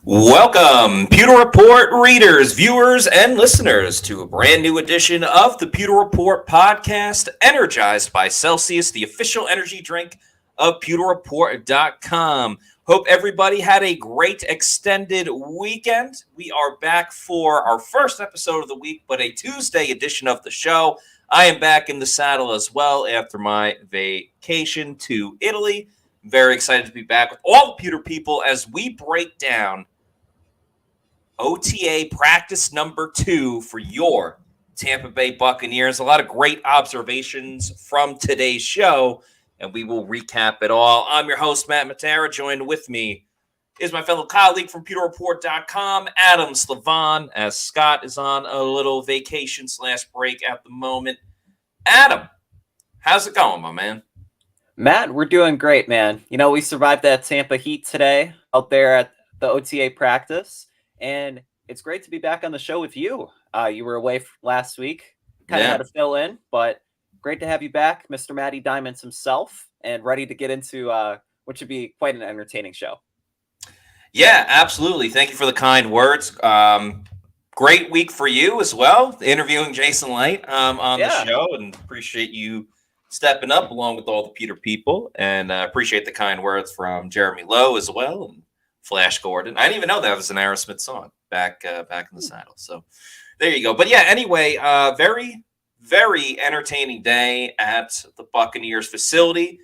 Welcome, Pewter Report readers, viewers, and listeners to a brand new edition of the Pewter Report podcast, energized by Celsius, the official energy drink of PewterReport.com. Hope everybody had a great extended weekend. We are back for our first episode of the week, but a Tuesday edition of the show. I am back in the saddle as well after my vacation to Italy. Very excited to be back with all the Pewter people as we break down OTA practice number 2 for your Tampa Bay Buccaneers. A lot of great observations from today's show, and we will recap it all. I'm your host, Matt Matera. Joined with me is my fellow colleague from PewterReport.com, Adam Slavon, as Scott is on a little vacation/break at the moment. Adam, how's it going, my man? Matt, we're doing great, man. You know, we survived that Tampa heat today out there at the OTA practice, and it's great to be back on the show with you. You were away last week, kind of had to fill in, but great to have you back, Mr. Matty Diamonds himself, and ready to get into what should be quite an entertaining show. Yeah, absolutely. Thank you for the kind words. Great week for you as well, interviewing Jason Light on the show, and appreciate you stepping up along with all the Pewter people, and appreciate the kind words from Jeremy Lowe as well, and Flash Gordon. I didn't even know that was an Aerosmith song back in the saddle. So there you go. But yeah, anyway, very, very entertaining day at the Buccaneers facility.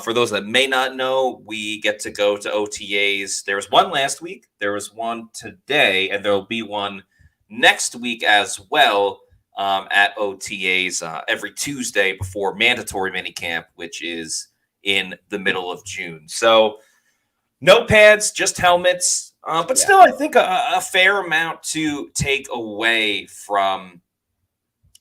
For those that may not know, we get to go to OTAs. There was one last week. There was one today, and there will be one next week as well at OTAs every Tuesday before mandatory minicamp, which is in the middle of June. So no pads, just helmets, but still, I think a fair amount to take away from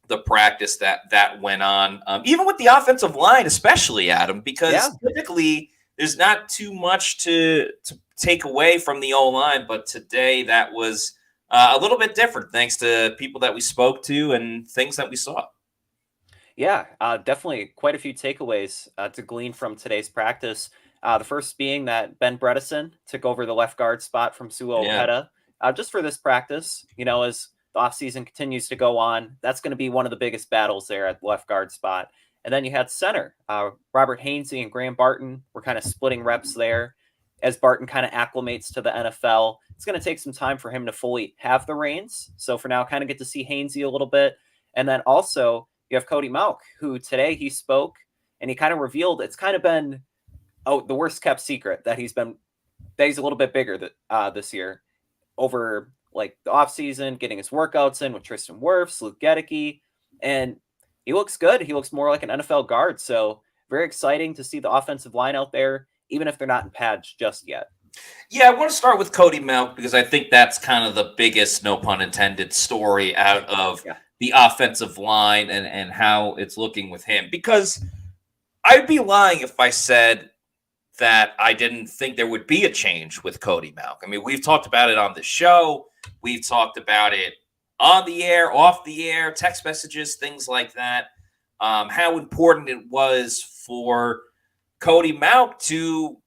the practice that went on, even with the offensive line, especially, Adam, because typically there's not too much to take away from the O-line, but today that was a little bit different thanks to people that we spoke to and things that we saw. Yeah, definitely quite a few takeaways to glean from today's practice. The first being that Ben Bredesen took over the left guard spot from Sua Opeta just for this practice. You know, as the offseason continues to go on, that's going to be one of the biggest battles there at the left guard spot. And then you had center. Robert Hainsey and Graham Barton were kind of splitting reps there as Barton kind of acclimates to the NFL. It's going to take some time for him to fully have the reins. So for now, kind of get to see Hainsey a little bit. And then also you have Cody Mauch, who today he spoke and he kind of revealed it's kind of been the worst kept secret that he's a little bit bigger this year over like the offseason, getting his workouts in with Tristan Wirfs, Luke Gedeke, and he looks good. He looks more like an NFL guard. So very exciting to see the offensive line out there, even if they're not in pads just yet. Yeah, I want to start with Cody Mauch because I think that's kind of the biggest, no pun intended, story out of the offensive line and how it's looking with him. Because I'd be lying if I said that I didn't think there would be a change with Cody Mauch. I mean, we've talked about it on the show. We've talked about it on the air, off the air, text messages, things like that. How important it was for Cody Mauch to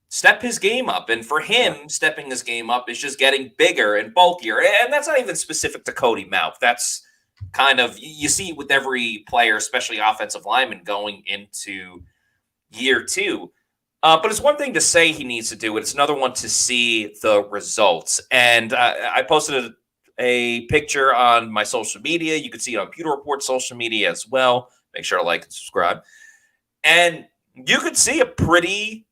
step his game up. And for him, stepping his game up is just getting bigger and bulkier. And that's not even specific to Cody Mauch. That's kind of, you see with every player, especially offensive lineman, going into year 2. But it's one thing to say he needs to do it. It's another one to see the results. And I posted a picture on my social media. You can see it on Pewter Report social media as well. Make sure to like and subscribe. And you could see a pretty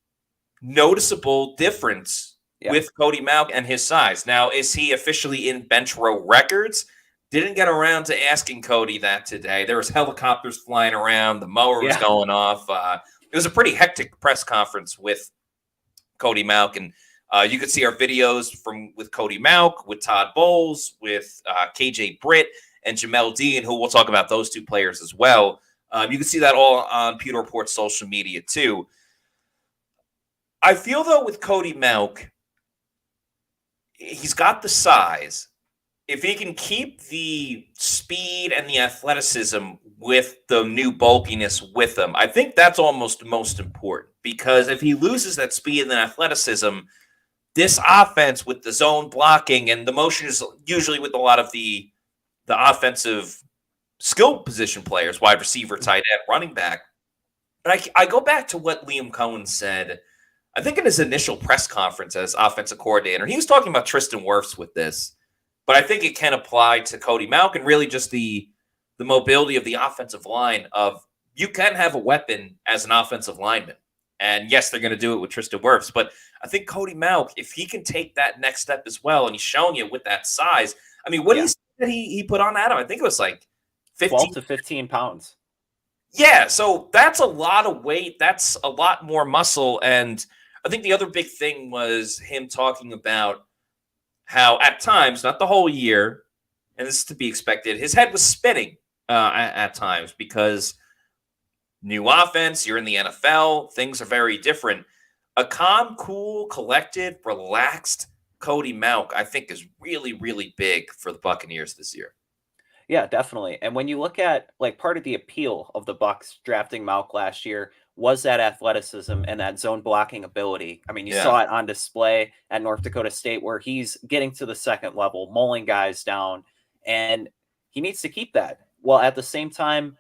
noticeable difference with Cody Mauch and his size. Now, is he officially in bench row records? Didn't get around to asking Cody that today. There was helicopters flying around. The mower was going off. It was a pretty hectic press conference with Cody Mauch, and you could see our videos with Cody Mauch, with Todd Bowles, with KJ Britt, and Jamal Dean, who we'll talk about those two players as well. You can see that all on Pewter Report social media too. I feel, though, with Cody Mauch, he's got the size. If he can keep the speed and the athleticism with the new bulkiness with him, I think that's almost most important. because if he loses that speed and athleticism, this offense with the zone blocking and the motion is usually with a lot of the offensive skill position players, wide receiver, tight end, running back. But I go back to what Liam Cohen said, I think in his initial press conference as offensive coordinator. He was talking about Tristan Wirfs with this, but I think it can apply to Cody Mauch and really just the mobility of the offensive line of you can have a weapon as an offensive lineman. And yes, they're going to do it with Tristan Wirfs, but I think Cody Mauch, if he can take that next step as well, and he's showing it with that size. I mean, what do you say that he put on Adam? I think it was like 12 to 15 pounds. Yeah, so that's a lot of weight. That's a lot more muscle. And I think the other big thing was him talking about how at times, not the whole year, and this is to be expected, his head was spinning at times because new offense, you're in the NFL, things are very different. A calm, cool, collected, relaxed Cody Mauch, I think, is really, really big for the Buccaneers this year. Yeah, definitely. And when you look at like part of the appeal of the Bucs drafting Mauch last year was that athleticism and that zone blocking ability. I mean, you saw it on display at North Dakota State where he's getting to the second level, mulling guys down, and he needs to keep that. While at the same time,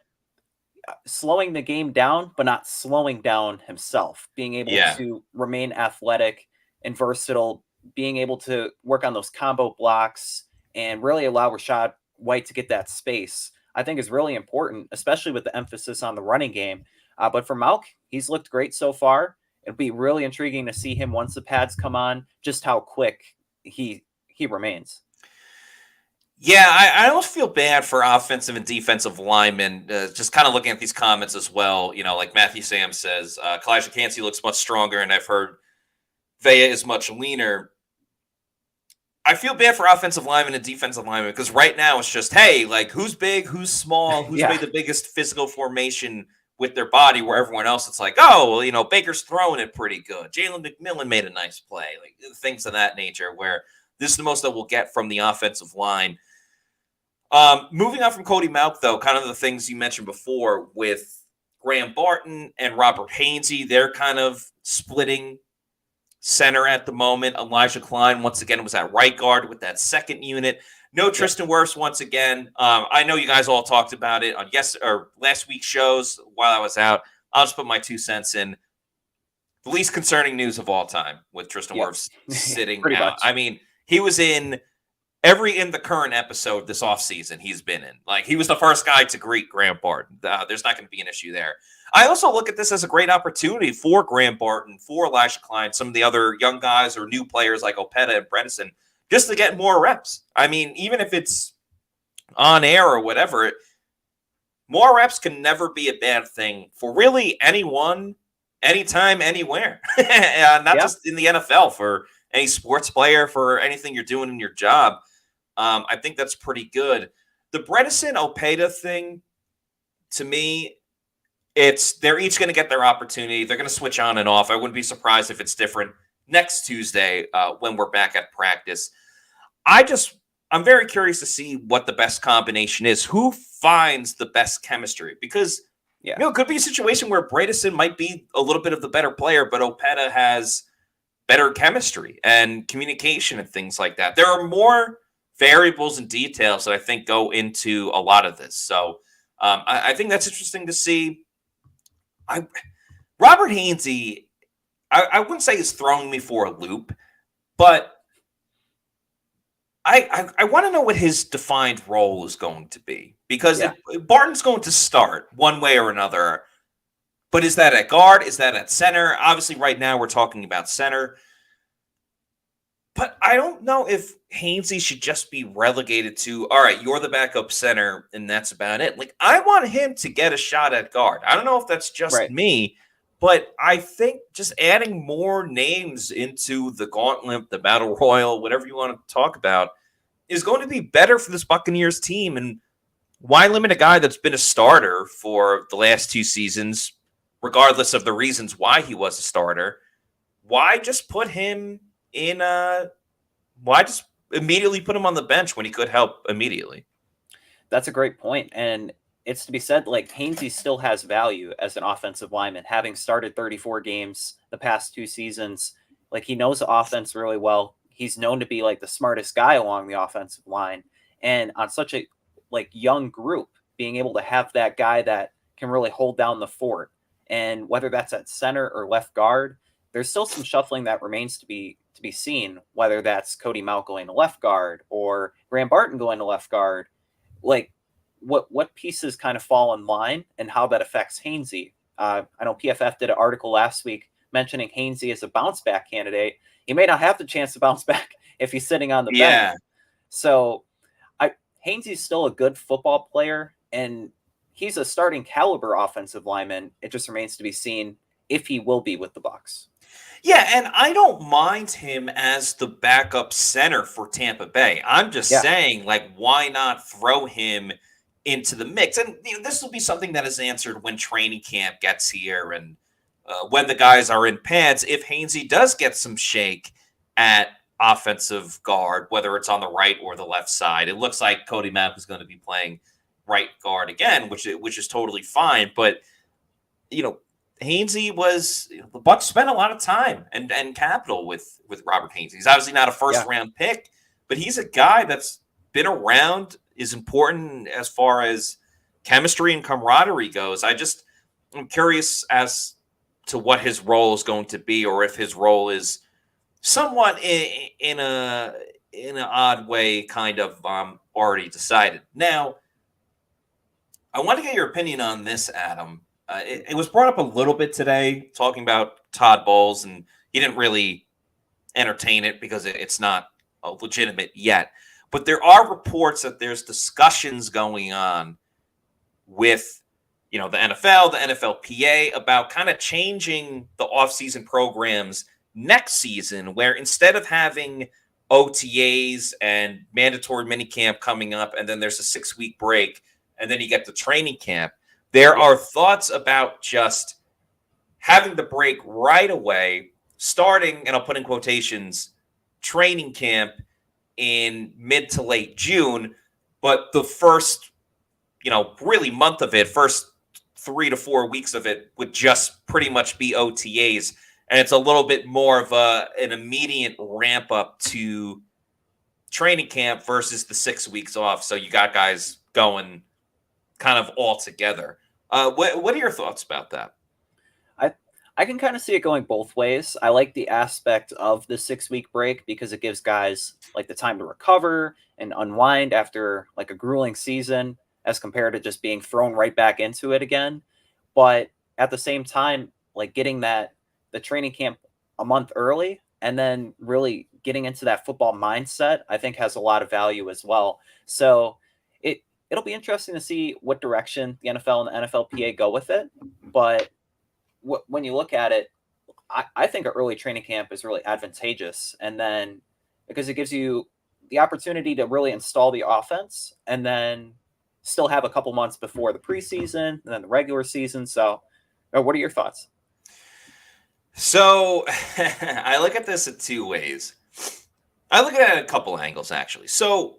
slowing the game down, but not slowing down himself, being able to remain athletic and versatile, being able to work on those combo blocks and really allow Rachaad White to get that space, I think is really important, especially with the emphasis on the running game. But for Mauch, he's looked great so far. It'll be really intriguing to see him once the pads come on, just how quick he remains. Yeah, I almost feel bad for offensive and defensive linemen. Just kind of looking at these comments as well, you know, like Matthew Sam says, Kalijah Cansey looks much stronger, and I've heard Vea is much leaner. I feel bad for offensive linemen and defensive linemen because right now it's just, hey, like who's big, who's small, who's made the biggest physical formation with their body, where everyone else it's like, oh, well, you know, Baker's throwing it pretty good. Jalen McMillan made a nice play, like things of that nature, where this is the most that we'll get from the offensive line. Moving on from Cody Mauch, though, kind of the things you mentioned before with Graham Barton and Robert Hainsey, they're kind of splitting center at the moment. Elijah Klein, once again, was at right guard with that second unit. No Tristan Wirfs once again. I know you guys all talked about it on last week's shows while I was out. I'll just put my 2 cents in. The least concerning news of all time with Tristan Wirfs sitting out. Much. I mean, he was in the current episode this offseason he's been in. Like, he was the first guy to greet Graham Barton. There's not going to be an issue there. I also look at this as a great opportunity for Graham Barton, for Elijah Klein, some of the other young guys or new players like OTA and Bredesen, just to get more reps. I mean, even if it's on air or whatever, more reps can never be a bad thing for really anyone, anytime, anywhere. Not just in the NFL, for any sports player, for anything you're doing in your job. I think that's pretty good. The Bredesen-OTA thing, to me, they're each going to get their opportunity. They're going to switch on and off. I wouldn't be surprised if it's different next Tuesday when we're back at practice. I'm very curious to see what the best combination is. Who finds the best chemistry? Because you know, it could be a situation where Bredesen might be a little bit of the better player, but OTA has better chemistry and communication and things like that. There are more variables and details that I think go into a lot of this. So I think that's interesting to see. Robert Hainsey, I wouldn't say he's throwing me for a loop, but I want to know what his defined role is going to be, because Barton's going to start one way or another. But is that at guard? Is that at center? Obviously, right now we're talking about center. But I don't know if Hainsey should just be relegated to, all right, you're the backup center, and that's about it. Like, I want him to get a shot at guard. I don't know if that's just me, but I think just adding more names into the gauntlet, the battle royal, whatever you want to talk about, is going to be better for this Buccaneers team. And why limit a guy that's been a starter for the last 2 seasons, regardless of the reasons why he was a starter? Why just put him in why just immediately put him on the bench when he could help immediately? That's a great point. And it's to be said, like, Hainsey still has value as an offensive lineman, having started 34 games the past 2 seasons. Like, he knows the offense really well. He's known to be like the smartest guy along the offensive line. And on such a like young group, being able to have that guy that can really hold down the fort, and whether that's at center or left guard, there's still some shuffling that remains to be seen, whether that's Cody Mauch going to left guard or Graham Barton going to left guard. Like, what pieces kind of fall in line and how that affects Hainsey. I know PFF did an article last week mentioning Hainsey as a bounce back candidate. He may not have the chance to bounce back if he's sitting on the bench. So Hainsey's still a good football player, and he's a starting caliber offensive lineman. It just remains to be seen if he will be with the Bucs. Yeah, and I don't mind him as the backup center for Tampa Bay. I'm just saying, like, why not throw him into the mix? And this will be something that is answered when training camp gets here and when the guys are in pads. If Hainsey does get some shake at offensive guard, whether it's on the right or the left side, it looks like Cody Mauch is going to be playing right guard again, which is totally fine. But Hainsey the Bucs spent a lot of time and capital with Robert Hainsey. He's obviously not a first round pick, but he's a guy that's been around, is important as far as chemistry and camaraderie goes. I'm curious as to what his role is going to be, or if his role is somewhat in an odd way kind of already decided. Now, I want to get your opinion on this, Adam. It was brought up a little bit today, talking about Todd Bowles, and he didn't really entertain it because it's not legitimate yet. But there are reports that there's discussions going on with, the NFL, the NFLPA, about kind of changing the offseason programs next season, where instead of having OTAs and mandatory minicamp coming up, and then there's a 6-week break, and then you get the training camp, there are thoughts about just having the break right away, starting, and I'll put in quotations, training camp in mid to late June, but the first, really month of it, first 3 to 4 weeks of it would just pretty much be OTAs. And it's a little bit more of an immediate ramp up to training camp versus the 6 weeks off. So you got guys going kind of all together. What are your thoughts about that? I can kind of see it going both ways. I like the aspect of the 6-week break because it gives guys like the time to recover and unwind after like a grueling season, as compared to just being thrown right back into it again. But at the same time, like getting the training camp a month early and then really getting into that football mindset, I think has a lot of value as well. So it'll be interesting to see what direction the NFL and the NFLPA go with it. But when you look at it, I think an early training camp is really advantageous. And then because it gives you the opportunity to really install the offense and then still have a couple months before the preseason and then the regular season. So what are your thoughts? So I look at this in 2 ways. I look at it at a couple angles, actually. So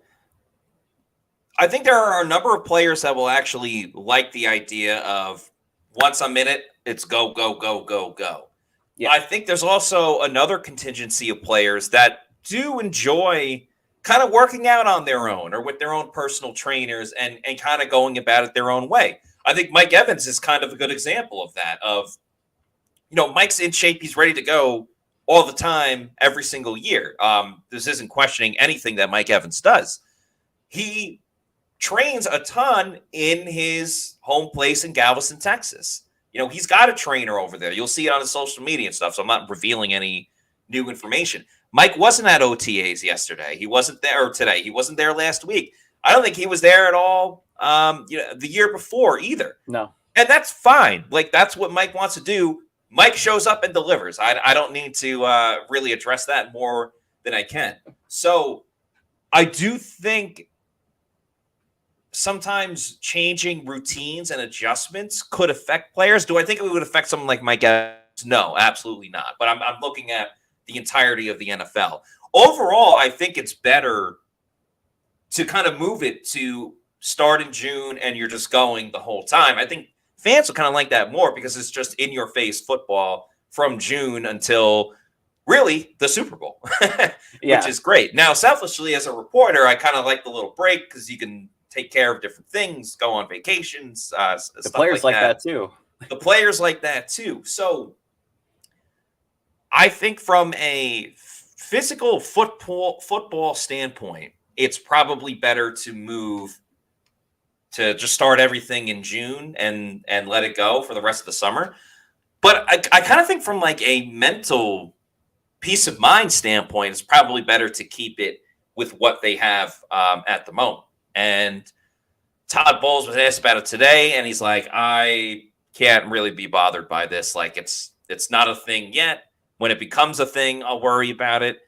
I think there are a number of players that will actually like the idea of once I'm in it, it's go, go, go, go, go. Yeah. I think there's also another contingency of players that do enjoy kind of working out on their own or with their own personal trainers and kind of going about it their own way. I think Mike Evans is kind of a good example of that. Mike's in shape. He's ready to go all the time, every single year. This isn't questioning anything that Mike Evans does. He trains a ton in his home place in Galveston, Texas. He's got a trainer over there. You'll see it on his social media and stuff, so I'm not revealing any new information. Mike wasn't at OTAs yesterday. He wasn't there today. He wasn't there last week. I don't think he was there at all the year before either. No. And that's fine. Like, that's what Mike wants to do. Mike shows up and delivers. I don't need to really address that more than I can. So I do think sometimes changing routines and adjustments could affect players. Do I think it would affect someone like Mike Evans? No, absolutely not. But I'm looking at the entirety of the NFL. Overall, I think it's better to kind of move it to start in June and you're just going the whole time. I think fans will kind of like that more because it's just in your face football from June until really the Super Bowl, which is great. Now, selfishly, as a reporter, I kind of like the little break because you can take care of different things, go on vacations. The players like that too. The players like that too. So I think from a physical football standpoint, it's probably better to move to just start everything in June and let it go for the rest of the summer. But I kind of think from like a mental peace of mind standpoint, it's probably better to keep it with what they have at the moment. And Todd Bowles was asked about it today, and he's like, I can't really be bothered by this. Like, it's not a thing yet. When it becomes a thing, I'll worry about it.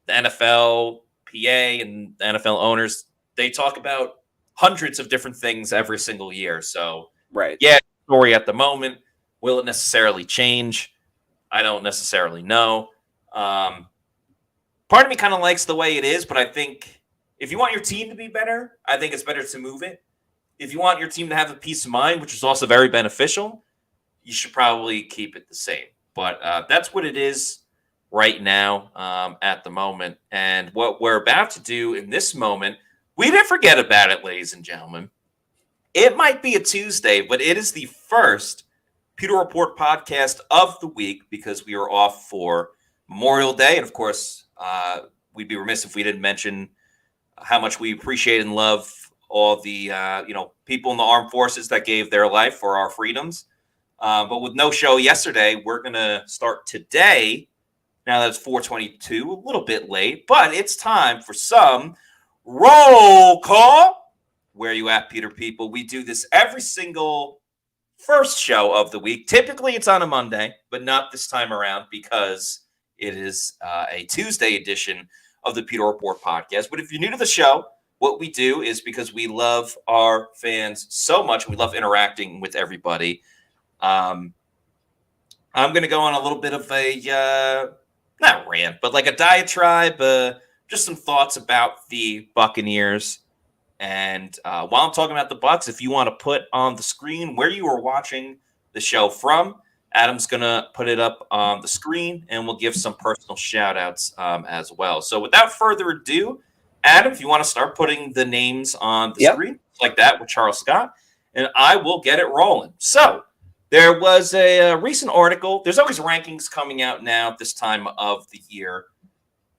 The NFL, PA, and the NFL owners, they talk about hundreds of different things every single year. So, yeah, story at the moment. Will it necessarily change? I don't necessarily know. Part of me kind of likes the way it is, but I think if you want your team to be better, I think it's better to move it. If you want your team to have a peace of mind, which is also very beneficial, you should probably keep it the same. But that's what it is right now at the moment. And what we're about to do in this moment, we didn't forget about it, ladies and gentlemen. It might be a Tuesday, but it is the first Pewter Report podcast of the week because we are off for Memorial Day. And, of course, we'd be remiss if we didn't mention how much we appreciate and love all the people in the armed forces that gave their life for our freedoms. But with no show yesterday, we're going to start today. Now that it's 4:22, a little bit late, but it's time for some roll call. Where are you at, Pewter people? We do this every single first show of the week. Typically, it's on a Monday, but not this time around because it is a Tuesday edition of the Pewter Report podcast. But if you're new to the show, what we do is because we love our fans so much, we love interacting with everybody. I'm going to go on a little bit of a, not rant, but like a diatribe, just some thoughts about the Buccaneers. And while I'm talking about the Bucs, if you want to put on the screen where you are watching the show from, Adam's going to put it up on the screen, and we'll give some personal shout-outs as well. So without further ado, Adam, if you want to start putting the names on the screen like that with Charles Scott, and I will get it rolling. So there was a recent article. There's always rankings coming out now at this time of the year,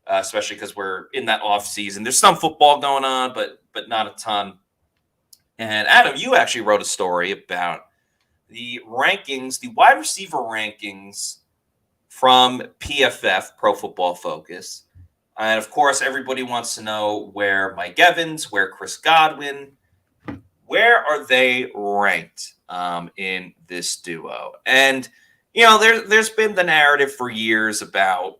especially because we're in that off season. There's some football going on, but not a ton. And Adam, you actually wrote a story about the rankings, the wide receiver rankings from PFF, Pro Football Focus. And of course, everybody wants to know where Mike Evans, where Chris Godwin, where are they ranked in this duo? And, there's been the narrative for years about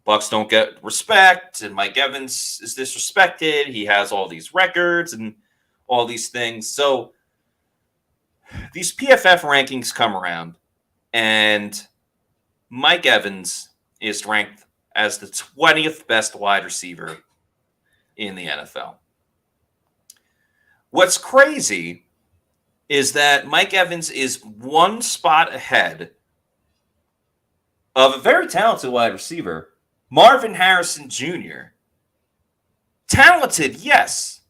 Bucs don't get respect, and Mike Evans is disrespected. He has all these records and all these things. So these PFF rankings come around, and Mike Evans is ranked as the 20th best wide receiver in the NFL. What's crazy is that Mike Evans is one spot ahead of a very talented wide receiver, Marvin Harrison Jr. Talented, yes.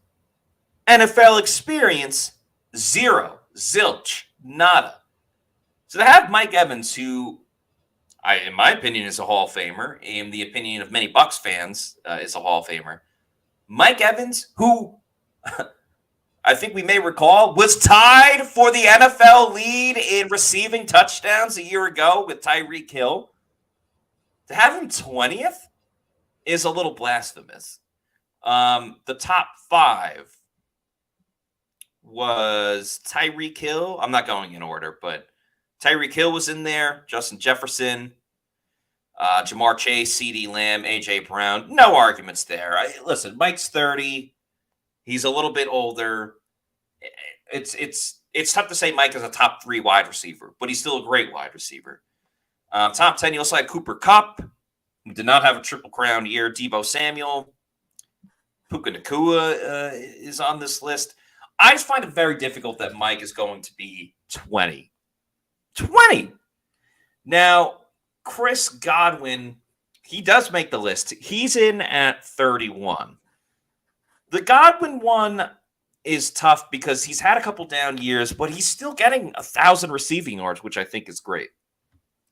NFL experience, zero. Zilch. Nada. So to have Mike Evans, who, in my opinion, is a Hall of Famer, in the opinion of many Bucs fans, is a Hall of Famer. Mike Evans, who I think we may recall, was tied for the NFL lead in receiving touchdowns a year ago with Tyreek Hill. To have him 20th is a little blasphemous. The top 5 was Tyreek Hill. I'm not going in order, but Tyreek Hill was in there. Justin Jefferson, Jamar Chase, CeeDee Lamb, AJ Brown. No arguments there. Listen, Mike's 30. He's a little bit older. It's tough to say Mike is a top 3 wide receiver, but he's still a great wide receiver. Top 10, you also had Cooper Kupp, who did not have a Triple Crown year. Deebo Samuel, Puka Nacua is on this list. I just find it very difficult that Mike is going to be 20. 20! Now, Chris Godwin, he does make the list. He's in at 31. The Godwin one is tough because he's had a couple down years, but he's still getting 1,000 receiving yards, which I think is great.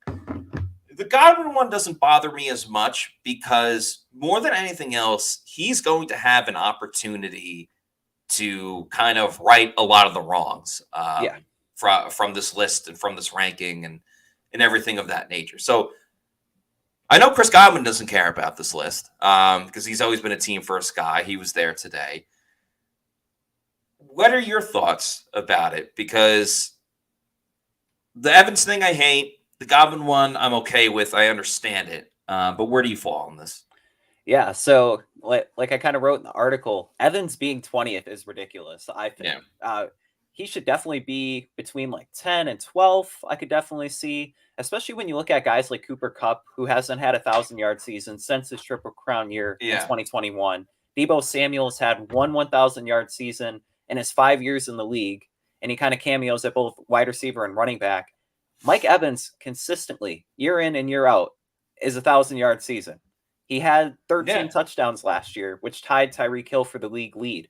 The Godwin one doesn't bother me as much because more than anything else, he's going to have an opportunity to kind of right a lot of the wrongs from this list and from this ranking and everything of that nature. So I know Chris Godwin doesn't care about this list because he's always been a team first guy. He was there today. What are your thoughts about it? Because the Evans thing I hate. The Godwin one I'm okay with. I understand it. But where do you fall on this? Yeah, so like I kind of wrote in the article, Evans being 20th is ridiculous. I think he should definitely be between like 10 and 12. I could definitely see, especially when you look at guys like Cooper Kupp, who hasn't had a 1,000-yard season since his Triple Crown year in 2021. Deebo Samuel's had one 1,000-yard season in his 5 years in the league, and he kind of cameos at both wide receiver and running back. Mike Evans consistently, year in and year out, is a 1,000-yard season. He had 13 touchdowns last year, which tied Tyreek Hill for the league lead.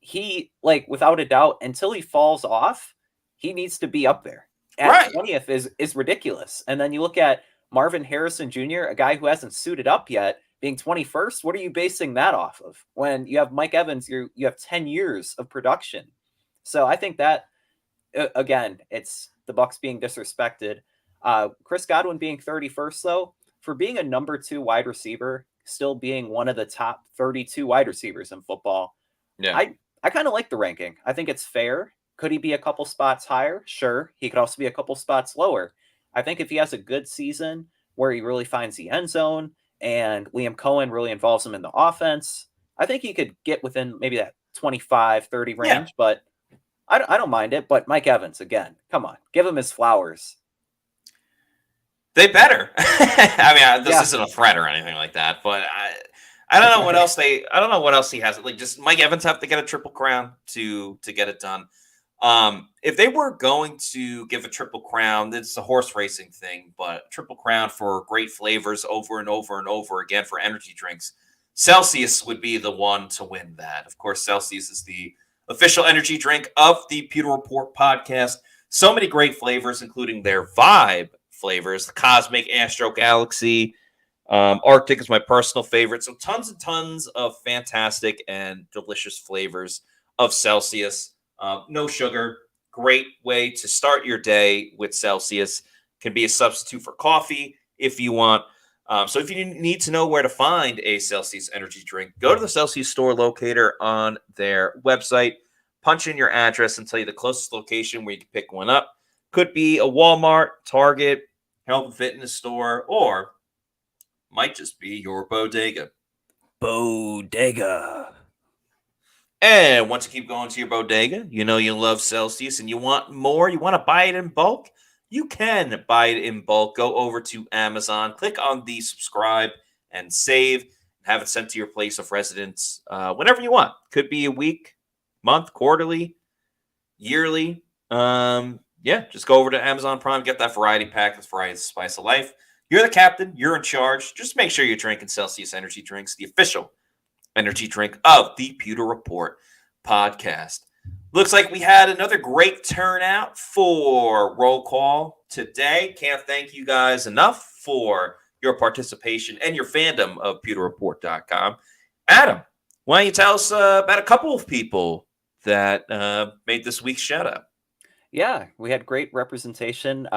He, like, without a doubt, until he falls off, he needs to be up there. At 20th is ridiculous. And then you look at Marvin Harrison Jr., a guy who hasn't suited up yet, being 21st. What are you basing that off of? When you have Mike Evans, you have 10 years of production. So I think that, again, it's the Bucs being disrespected. Chris Godwin being 31st, though, for being a number 2 wide receiver, still being one of the top 32 wide receivers in football. Yeah, I kind of like the ranking. I think it's fair. Could he be a couple spots higher? Sure. He could also be a couple spots lower. I think if he has a good season where he really finds the end zone and Liam Cohen really involves him in the offense, I think he could get within maybe that 25, 30 range, but I don't mind it. But Mike Evans, again, come on, give him his flowers. They better. I mean, this isn't a threat or anything like that, but I don't know what else I don't know what else he has. Like, just Mike Evans have to get a Triple Crown to get it done. If they were going to give a Triple Crown, it's a horse racing thing, but Triple Crown for great flavors over and over and over again for energy drinks, Celsius would be the one to win that. Of course, Celsius is the official energy drink of the Pewter Report podcast. So many great flavors, including their Vibe flavors, the Cosmic, Astro Galaxy, Arctic is my personal favorite. So tons and tons of fantastic and delicious flavors of Celsius. No sugar. Great way to start your day with Celsius. Can be a substitute for coffee if you want. So if you need to know where to find a Celsius energy drink, go to the Celsius store locator on their website, punch in your address and tell you the closest location where you can pick one up. Could be a Walmart, Target, health and fitness store, or might just be your bodega. Bodega. And once you keep going to your bodega, you know you love Celsius and you want more, you want to buy it in bulk, you can buy it in bulk. Go over to Amazon, click on the subscribe and save, and have it sent to your place of residence whenever you want. Could be a week, month, quarterly, yearly. Just go over to Amazon Prime, get that variety pack. That's variety, spice of life. You're the captain. You're in charge. Just make sure you're drinking Celsius energy drinks, the official energy drink of the Pewter Report podcast. Looks like we had another great turnout for roll call today. Can't thank you guys enough for your participation and your fandom of pewterreport.com. Adam, why don't you tell us about a couple of people that made this week's shout out? Yeah, we had great representation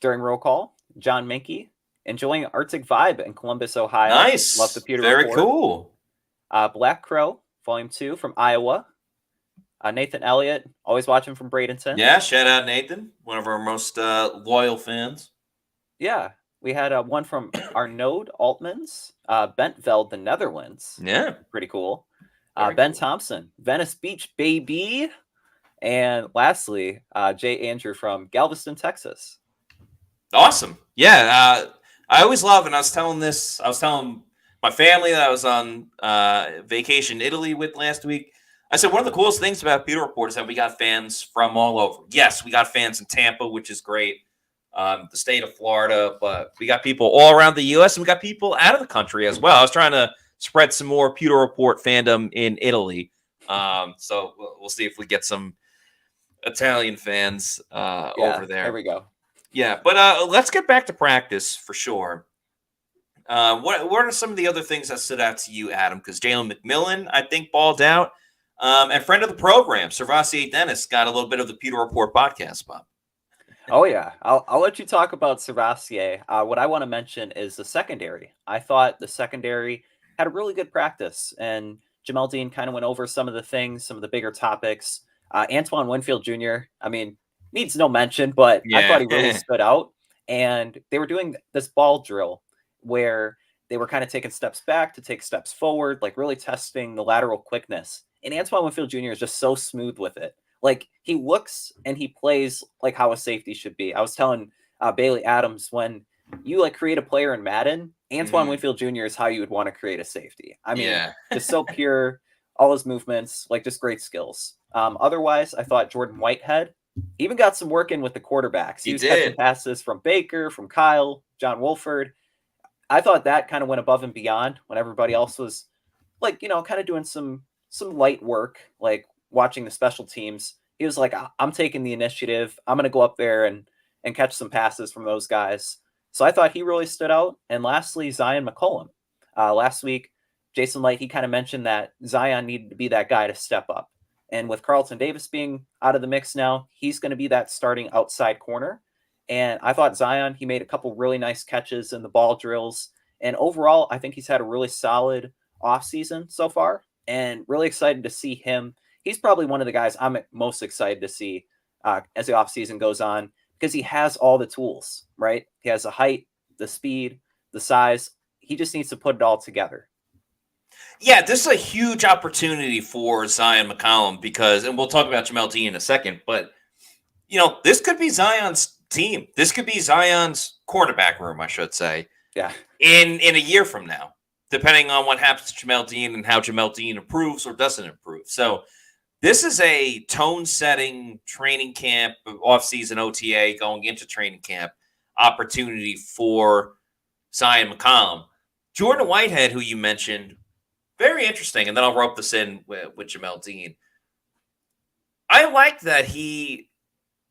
during roll call. John Minke, enjoying Arctic Vibe in Columbus, Ohio. Nice. Love the Pewter Very Report. Cool. Black Crow, Volume 2 from Iowa. Nathan Elliott, always watching from Bradenton. Yeah, shout out Nathan, one of our most loyal fans. Yeah, we had one from Arnoud Altmans, Bentveld, the Netherlands. Yeah. Pretty cool. Ben Thompson, Venice Beach, baby. And lastly, Jay Andrew from Galveston, Texas. Awesome. Yeah, I always love, and I was telling my family that I was on vacation in Italy with last week. I said one of the coolest things about Pewter Report is that we got fans from all over. Yes, we got fans in Tampa, which is great, the state of Florida, but we got people all around the U.S. and we got people out of the country as well. I was trying to spread some more Pewter Report fandom in Italy, so we'll see if we get some Italian fans over there. There we go. Yeah, but let's get back to practice for sure. What are some of the other things that stood out to you, Adam? Because Jalen McMillan, I think, balled out. And friend of the program, Servassier Dennis, got a little bit of the Pewter Report podcast, Bob. Oh, yeah. I'll let you talk about Servassier. What I want to mention is the secondary. I thought the secondary had a really good practice, and Jamal Dean kind of went over some of the things, some of the bigger topics. Antoine Winfield Jr., I mean, needs no mention, but I thought he really stood out. And they were doing this ball drill where they were kind of taking steps back to take steps forward, like really testing the lateral quickness. And Antoine Winfield Jr. is just so smooth with it. Like, he looks and he plays like how a safety should be. I was telling Bailey Adams, when you like create a player in Madden, Antoine Winfield Jr. is how you would want to create a safety. I mean, just so pure, all his movements, like just great skills. Otherwise, I thought Jordan Whitehead even got some work in with the quarterbacks. He was catching passes from Baker, from Kyle, John Wolford. I thought that kind of went above and beyond when everybody else was like, you know, kind of doing some light work, like watching the special teams. He was like, I'm taking the initiative. I'm going to go up there and catch some passes from those guys. So I thought he really stood out. And lastly, Zion McCollum. Last week, Jason Light, he kind of mentioned that Zion needed to be that guy to step up. And with Carlton Davis being out of the mix now, he's going to be that starting outside corner. And I thought Zion, he made a couple really nice catches in the ball drills. And overall, I think he's had a really solid offseason so far, and really excited to see him. He's probably one of the guys I'm most excited to see as the offseason goes on, because he has all the tools, right? He has the height, the speed, the size. He just needs to put it all together. Yeah, this is a huge opportunity for Zion McCollum because, and we'll talk about Jamal Dean in a second, but, you know, this could be Zion's team. This could be Zion's quarterback room, I should say. Yeah. In a year from now, depending on what happens to Jamal Dean and how Jamal Dean improves or doesn't improve. So this is a tone-setting training camp, off-season OTA going into training camp opportunity for Zion McCollum. Jordan Whitehead, who you mentioned, very interesting, and then I'll rope this in with Jamal Dean. I like that he...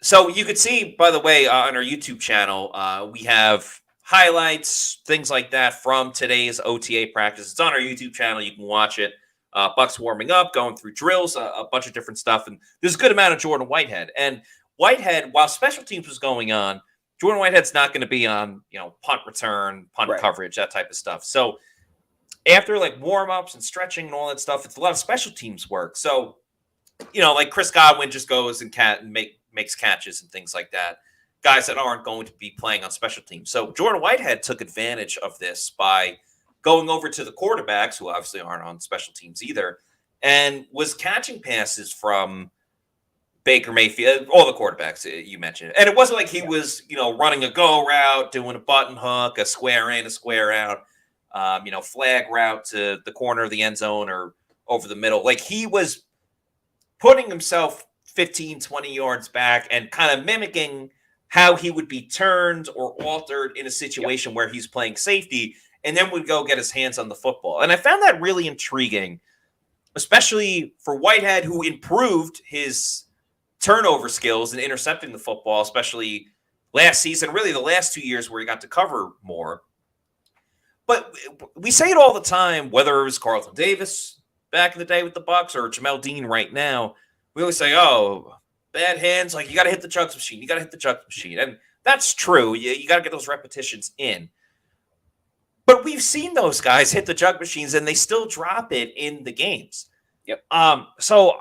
So you could see, by the way, on our YouTube channel, we have highlights, things like that from today's OTA practice. It's on our YouTube channel. You can watch it. Bucs warming up, going through drills, a bunch of different stuff. And there's a good amount of Jordan Whitehead. And Whitehead, while special teams was going on, Jordan Whitehead's not going to be on, you know, punt return, punt coverage, that type of stuff. So after like warm-ups and stretching and all that stuff, it's a lot of special teams work. So, you know, like Chris Godwin just goes and makes catches and things like that. Guys that aren't going to be playing on special teams. So Jordan Whitehead took advantage of this by going over to the quarterbacks, who obviously aren't on special teams either, and was catching passes from Baker Mayfield, all the quarterbacks you mentioned. And it wasn't like he was, you know, running a go route, doing a button hook, a square in, a square out, you know, flag route to the corner of the end zone or over the middle. Like, he was putting himself 15, 20 yards back and kind of mimicking how he would be turned or altered in a situation where he's playing safety, and then would go get his hands on the football. And I found that really intriguing, especially for Whitehead, who improved his turnover skills in intercepting the football, especially last season, really the last 2 years where he got to cover more. But we say it all the time, whether it was Carlton Davis back in the day with the Bucs or Jamal Dean right now, we always say, oh, bad hands, like, you got to hit the jugs machine. You got to hit the jugs machine. And that's true. You got to get those repetitions in. But we've seen those guys hit the jug machines and they still drop it in the games. Yep. So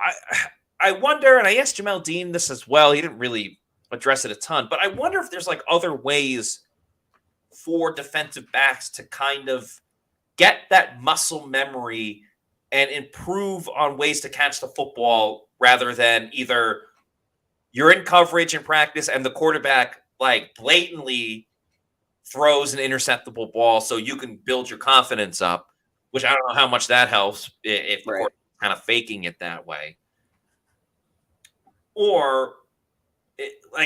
I wonder, and I asked Jamal Dean this as well. He didn't really address it a ton, but I wonder if there's like other ways for defensive backs to kind of get that muscle memory and improve on ways to catch the football rather than either you're in coverage in practice and the quarterback like blatantly throws an interceptable ball so you can build your confidence up, which I don't know how much that helps if the Right. quarterback is kind of faking it that way. Or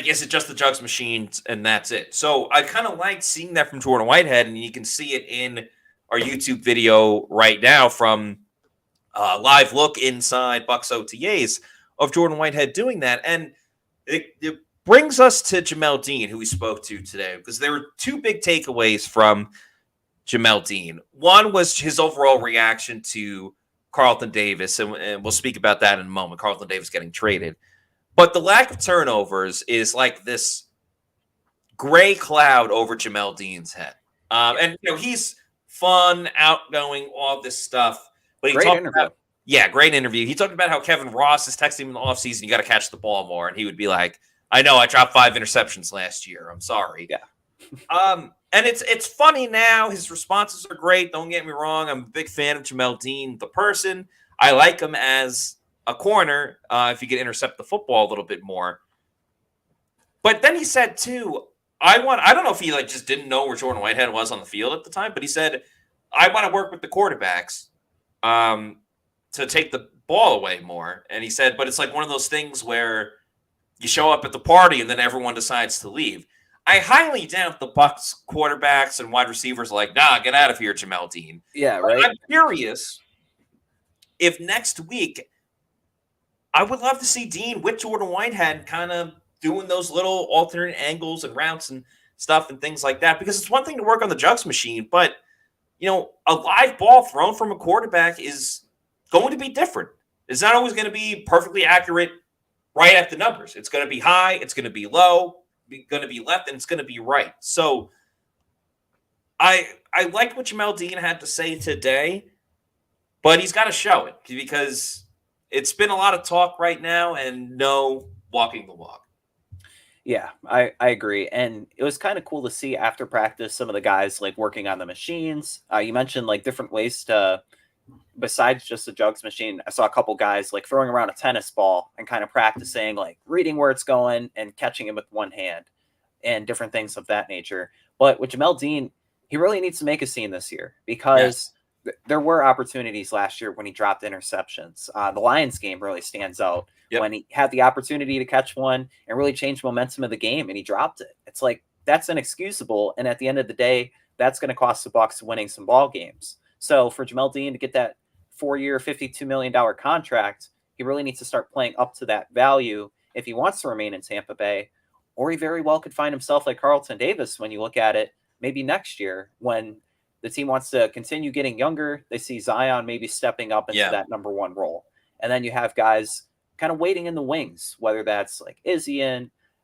is it just the jugs machines and that's it? So I kind of like seeing that from Jordan Whitehead, and you can see it in our YouTube video right now from live look inside Bucs OTAs of Jordan Whitehead doing that. And it brings us to Jamal Dean, who we spoke to today, because there were two big takeaways from Jamal Dean. One was his overall reaction to Carlton Davis, and we'll speak about that in a moment. Carlton Davis getting traded. But the lack of turnovers is like this gray cloud over Jamal Dean's head. And he's fun, outgoing, all this stuff. But he talked about, great interview. He talked about how Kevin Ross is texting him in the offseason, you got to catch the ball more. And he would be like, I know, I dropped 5 interceptions last year. I'm sorry. Yeah. And it's funny now. His responses are great. Don't get me wrong. I'm a big fan of Jamal Dean, the person. I like him as a corner if he could intercept the football a little bit more. But then he said, too, I don't know if he just didn't know where Jordan Whitehead was on the field at the time, but he said, I want to work with the quarterbacks to take the ball away more. And he said, but it's like one of those things where you show up at the party and then everyone decides to leave. I highly doubt the Bucs quarterbacks and wide receivers are like, nah, get out of here, Jamal Dean. Yeah, right. I'm curious if next week, I would love to see Dean with Jordan Whitehead kind of doing those little alternate angles and routes and stuff and things like that, because it's one thing to work on the jugs machine, but a live ball thrown from a quarterback is going to be different. It's not always going to be perfectly accurate right at the numbers. It's going to be high, it's going to be low, going to be left, and it's going to be right. So I liked what Jamal Dean had to say today, but he's got to show it, because it's been a lot of talk right now and no walking the walk. Yeah, I agree. And it was kind of cool to see after practice some of the guys working on the machines. You mentioned different ways to, besides just the jugs machine, I saw a couple guys throwing around a tennis ball and kind of practicing reading where it's going and catching it with one hand and different things of that nature. But with Jamal Dean, he really needs to make a scene this year, because there were opportunities last year when he dropped interceptions. The Lions game really stands out when he had the opportunity to catch one and really change momentum of the game, and he dropped it. It's that's inexcusable. And at the end of the day, that's going to cost the Bucs winning some ball games. So for Jamal Dean to get that 4-year, $52 million contract, he really needs to start playing up to that value if he wants to remain in Tampa Bay, or he very well could find himself like Carlton Davis when you look at it maybe next year when the team wants to continue getting younger. They see Zion maybe stepping up into that number 1 role. And then you have guys kind of waiting in the wings, whether that's Izzy,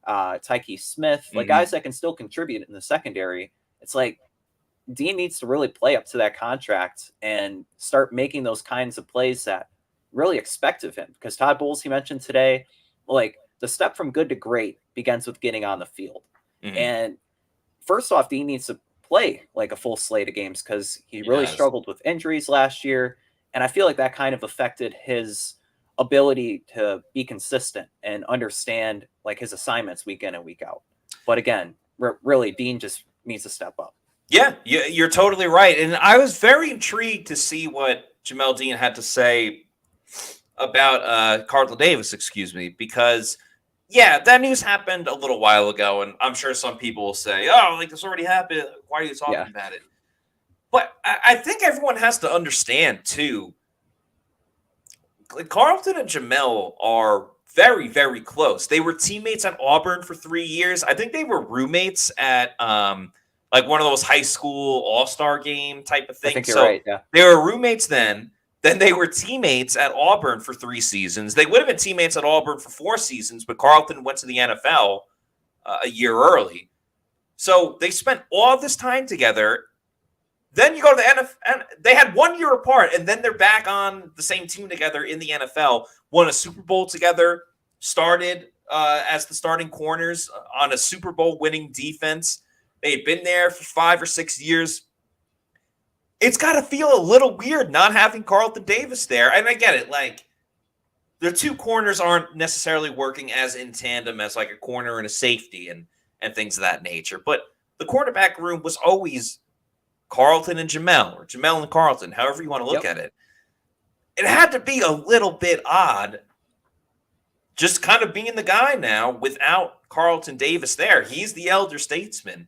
Tyke Smith, guys that can still contribute in the secondary. It's Dean needs to really play up to that contract and start making those kinds of plays that really expect of him. Because Todd Bowles, he mentioned today, the step from good to great begins with getting on the field. Mm-hmm. And first off, Dean needs to play a full slate of games, because he really struggled with injuries last year. And I feel that kind of affected his ability to be consistent and understand his assignments week in and week out. But again, really, Dean just needs to step up. Yeah, you're totally right. And I was very intrigued to see what Jamal Dean had to say about Carlton Davis, because that news happened a little while ago, and I'm sure some people will say, oh, this already happened. Why are you talking about it? But I think everyone has to understand, too, Carlton and Jamal are very, very close. They were teammates at Auburn for 3 years. I think they were roommates at one of those high school all-star game type of thing. I think you're right, yeah. They were roommates then. Then they were teammates at Auburn for 3 seasons. They would have been teammates at Auburn for 4 seasons, but Carlton went to the NFL a year early. So they spent all this time together. Then you go to the NFL. They had 1 year apart, and then they're back on the same team together in the NFL. Won a Super Bowl together. Started as the starting corners on a Super Bowl winning defense. They had been there for 5 or 6 years. It's got to feel a little weird not having Carlton Davis there. And I get it. The 2 corners aren't necessarily working as in tandem as a corner and a safety and things of that nature. But the quarterback room was always Carlton and Jamel, or Jamel and Carlton, however you want to look at it, it had to be a little bit odd just kind of being the guy now without Carlton Davis there. He's the elder statesman.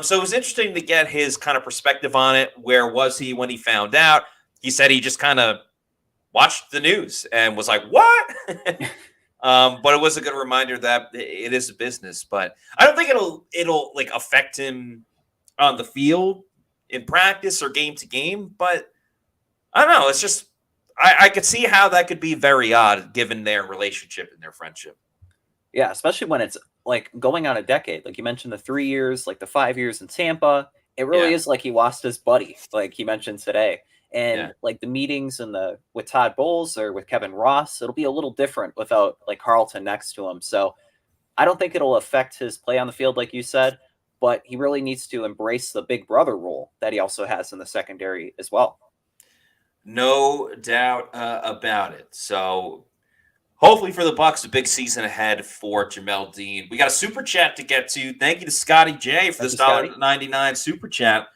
So it was interesting to get his kind of perspective on it. Where was he when he found out? He said he just kind of watched the news and was like, what? But it was a good reminder that it is a business. But I don't think it'll like affect him on the field in practice or game to game. But I don't know. It's just I could see how that could be very odd given their relationship and their friendship. Yeah, especially when it's like going on a decade. Like you mentioned the 3 years, like the 5 years in Tampa. It really is like he lost his buddy, like he mentioned today. And like the meetings with Todd Bowles or with Kevin Ross, it'll be a little different without like Carlton next to him. So I don't think it'll affect his play on the field, like you said, but he really needs to embrace the big brother role that he also has in the secondary as well. No doubt about it. So hopefully for the Bucs, a big season ahead for Jamal Dean. We got a super chat to get to. Thank you to Scotty J for this $1.99 super chat.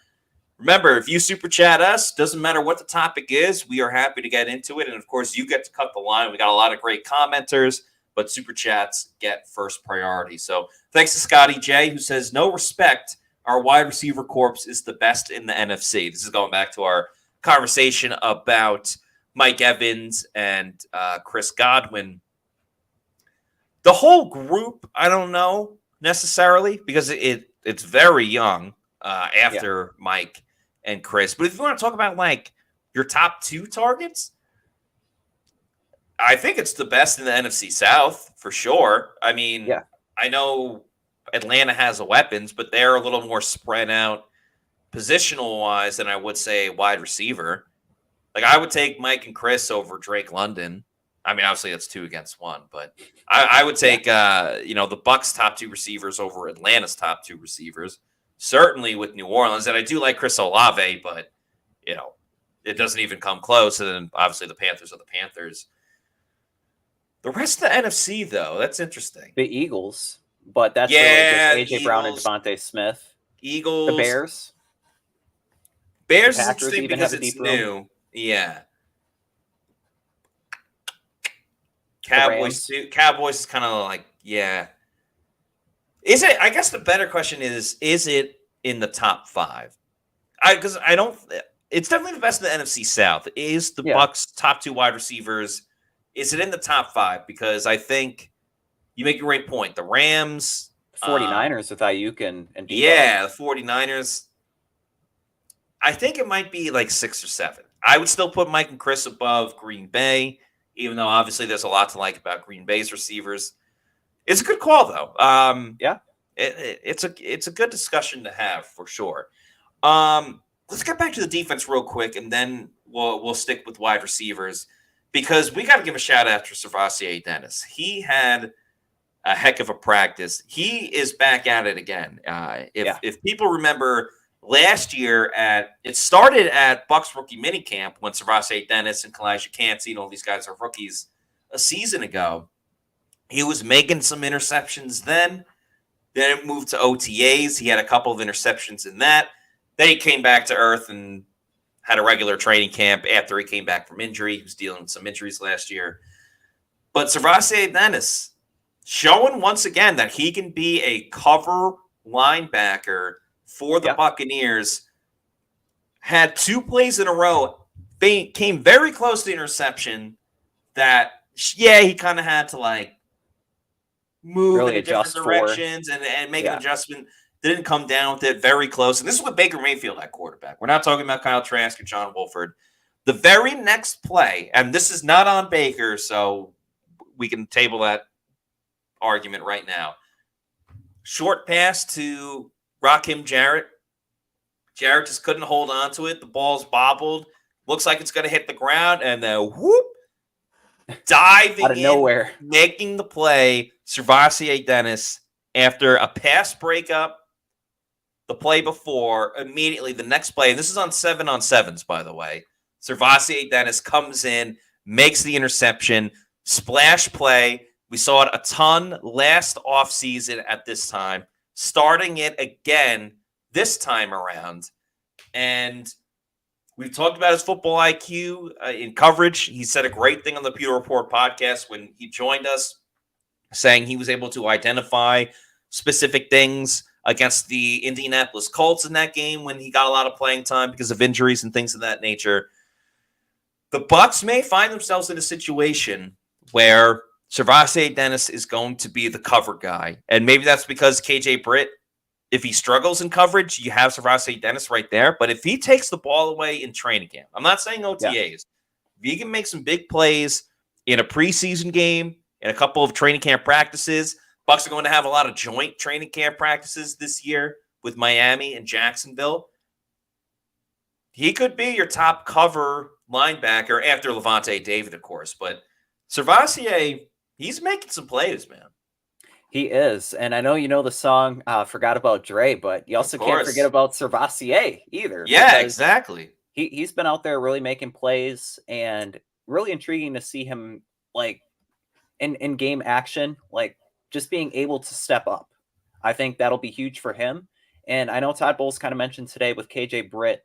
Remember, if you super chat us, doesn't matter what the topic is, we are happy to get into it. And of course, you get to cut the line. We got a lot of great commenters, but super chats get first priority. So thanks to Scotty J, who says, no respect. Our wide receiver corps is the best in the NFC. This is going back to our conversation about Mike Evans and Chris Godwin. The whole group, I don't know necessarily because it's very young after Mike and Chris. But if you want to talk about like your top two targets, I think it's the best in the NFC South for sure. I mean, I know Atlanta has the weapons, but they're a little more spread out positional wise than I would say wide receiver. Like I would take Mike and Chris over Drake London. I mean, obviously that's 2 against 1, but I would take the Bucs' top 2 receivers over Atlanta's top 2 receivers. Certainly with New Orleans, and I do like Chris Olave, but it doesn't even come close. And then obviously the Panthers are the Panthers. The rest of the NFC, though, that's interesting. The Eagles, but that's really just AJ Brown and Devontae Smith. Eagles, the Bears. Bears is interesting because it's new. Yeah. Cowboys is kind of like, Is it? I guess the better question is it in the top 5? Because I don't. It's definitely the best in the NFC South. Is the Bucs' top 2 wide receivers? Is it in the top 5? Because I think you make a great point. The Rams, 49ers with Ayuk and Debo. Yeah, the 49ers. I think it might be like 6 or 7. I would still put Mike and Chris above Green Bay, even though obviously there's a lot to like about Green Bay's receivers. It's a good call, though. It's a good discussion to have for sure. Let's get back to the defense real quick, and then we'll stick with wide receivers because we got to give a shout out to SirVocea Dennis. He had a heck of a practice. He is back at it again. If people remember last year, it started at Bucs rookie minicamp when SirVocea Dennis and Kalijah Cansey, all these guys are rookies a season ago. He was making some interceptions then. Then it moved to OTAs. He had a couple of interceptions in that. Then he came back to earth and had a regular training camp after he came back from injury. He was dealing with some injuries last year. But SirVocea Dennis showing once again that he can be a cover linebacker for the Buccaneers. Had 2 plays in a row. Came very close to interception that, he kind of had to move really in different directions and make an adjustment. Didn't come down with it. Very close. And this is with Baker Mayfield at quarterback. We're not talking about Kyle Trask or John Wolford. The very next play, and this is not on Baker, so we can table that argument right now. Short pass to Rakim Jarrett. Jarrett just couldn't hold on to it. The ball's bobbled. Looks like it's going to hit the ground, and then whoop, diving out of nowhere, making the play. SirVocea Dennis, after a pass breakup, the play before, immediately the next play, and this is on 7-on-7s, by the way. SirVocea Dennis comes in, makes the interception, splash play. We saw it a ton last offseason at this time, starting it again this time around. And we've talked about his football IQ in coverage. He said a great thing on the Pewter Report podcast when he joined us, saying he was able to identify specific things against the Indianapolis Colts in that game when he got a lot of playing time because of injuries and things of that nature. The Bucs may find themselves in a situation where SirVocea Dennis is going to be the cover guy. And maybe that's because KJ Britt, if he struggles in coverage, you have SirVocea Dennis right there. But if he takes the ball away in training camp, I'm not saying OTAs. Yeah. If he can make some big plays in a preseason game, in a couple of training camp practices, Bucs are going to have a lot of joint training camp practices this year with Miami and Jacksonville. He could be your top cover linebacker after Lavonte David, of course. But SirVocea, he's making some plays, man. He is. And I know you know the song Forgot About Dre, but you also can't forget about SirVocea either. Yeah, exactly. He's been out there really making plays, and really intriguing to see him like in game action, like just being able to step up. I think that'll be huge for him. And I know Todd Bowles kind of mentioned today with KJ Britt,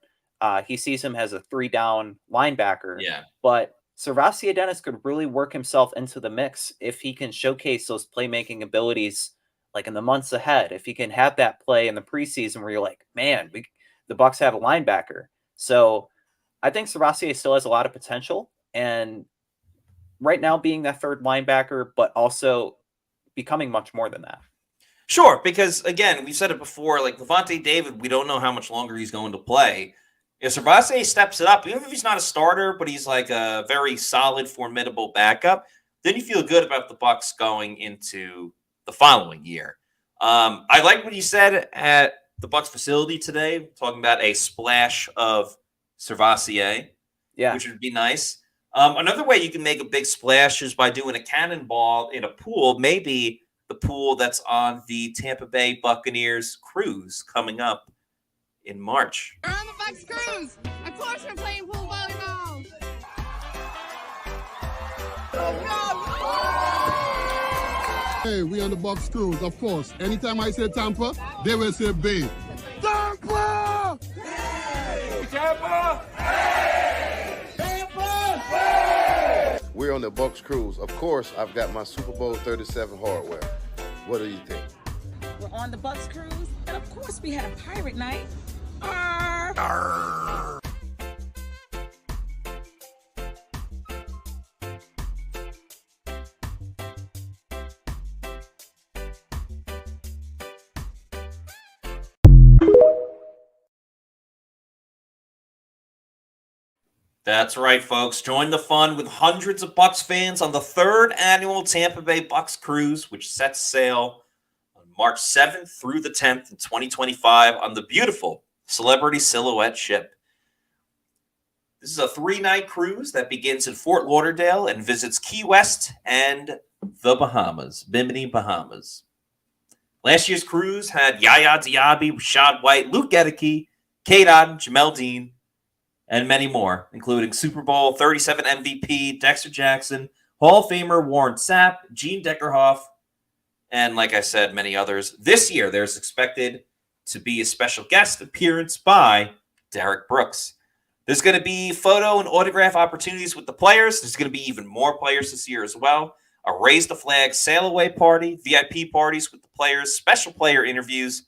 he sees him as a 3-down linebacker. Yeah. But SirVocea Dennis could really work himself into the mix if he can showcase those playmaking abilities like in the months ahead. If he can have that play in the preseason where you're like, man, the Bucs have a linebacker. So I think SirVocea still has a lot of potential. And right now being that third linebacker, but also becoming much more than that. Sure, because again, we've said it before, like Lavonte David, we don't know how much longer he's going to play. If SirVocea steps it up, even if he's not a starter, but he's like a very solid, formidable backup, then you feel good about the Bucs going into the following year. I like what you said at the Bucs facility today, talking about a splash of SirVocea, which would be nice. Another way you can make a big splash is by doing a cannonball in a pool, maybe the pool that's on the Tampa Bay Buccaneers cruise coming up in March. We're on the Bucs cruise. Of course we're playing pool volleyball. Hey, we on the Bucs cruise, of course. Anytime I say Tampa, they will say Bay. Tampa! Hey! Tampa! Hey! Tampa! Hey! We're on the Bucs cruise. Of course, I've got my Super Bowl 37 hardware. What do you think? We're on the Bucs cruise, and of course we had a pirate night. Arr. Arr. That's right, folks. Join the fun with hundreds of Bucs fans on the 3rd annual Tampa Bay Bucs cruise, which sets sail on March 7th through the 10th in 2025 on the beautiful Celebrity Silhouette ship. This is a 3-night cruise that begins in Fort Lauderdale and visits Key West and the Bahamas, Bimini, Bahamas. Last year's cruise had Yaya Diaby, Rashad White, Luke Gedeke, Kate Otten, Jamal Dean, and many more, including Super Bowl 37 MVP Dexter Jackson, Hall of Famer Warren Sapp, Gene Deckerhoff, and like I said, many others. This year, there's expected to be a special guest appearance by Derek Brooks. There's going to be photo and autograph opportunities with the players. There's going to be even more players this year as well. A Raise the Flag sail away party, VIP parties with the players, special player interviews,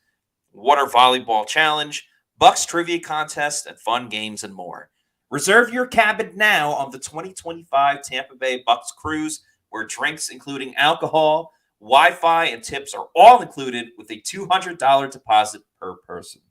water volleyball challenge, Bucs trivia contest, and fun games and more. Reserve your cabin now on the 2025 Tampa Bay Bucs cruise, where drinks, including alcohol, Wi-Fi, and tips are all included with a $200 deposit per person.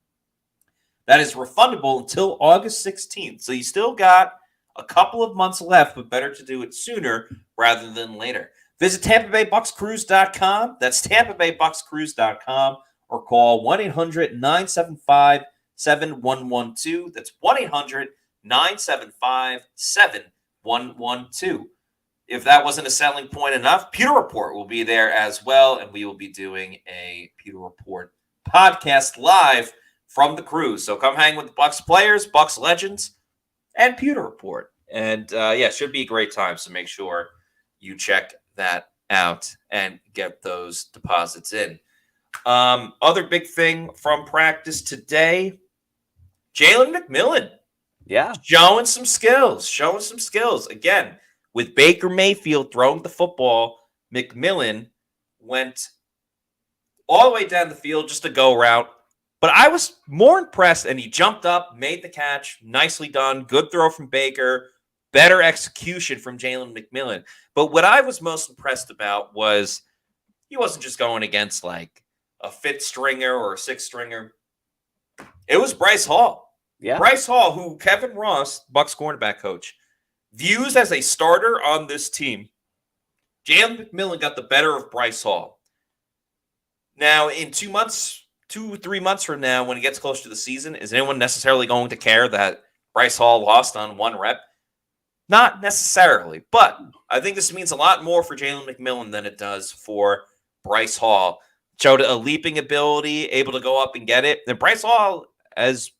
That is refundable until August 16th. So you still got a couple of months left, but better to do it sooner rather than later. Visit TampaBayBucsCruise.com. That's TampaBayBucsCruise.com, or call 1-800-975-7112. That's 1-800-975-7112. If that wasn't a selling point enough, Pewter Report will be there as well, and we will be doing a Pewter Report podcast live from the cruise. So come hang with the Bucs players, Bucs legends, and Pewter Report. And it should be a great time. So make sure you check that out and get those deposits in. Other big thing from practice today, Jalen McMillan. Yeah. Showing some skills. Again, with Baker Mayfield throwing the football, McMillan went all the way down the field just to go route. But I was more impressed, and he jumped up, made the catch. Nicely done. Good throw from Baker. Better execution from Jalen McMillan. But what I was most impressed about was he wasn't just going against like a fifth stringer or a sixth stringer. It was Bryce Hall. Yeah. Bryce Hall, who Kevin Ross, Bucs cornerback coach, views as a starter on this team. Jalen McMillan got the better of Bryce Hall. Now, in 2 or 3 months from now, when it gets close to the season, is anyone necessarily going to care that Bryce Hall lost on 1 rep? Not necessarily, but I think this means a lot more for Jalen McMillan than it does for Bryce Hall. Showed a leaping ability, able to go up and get it. And Bryce Hall has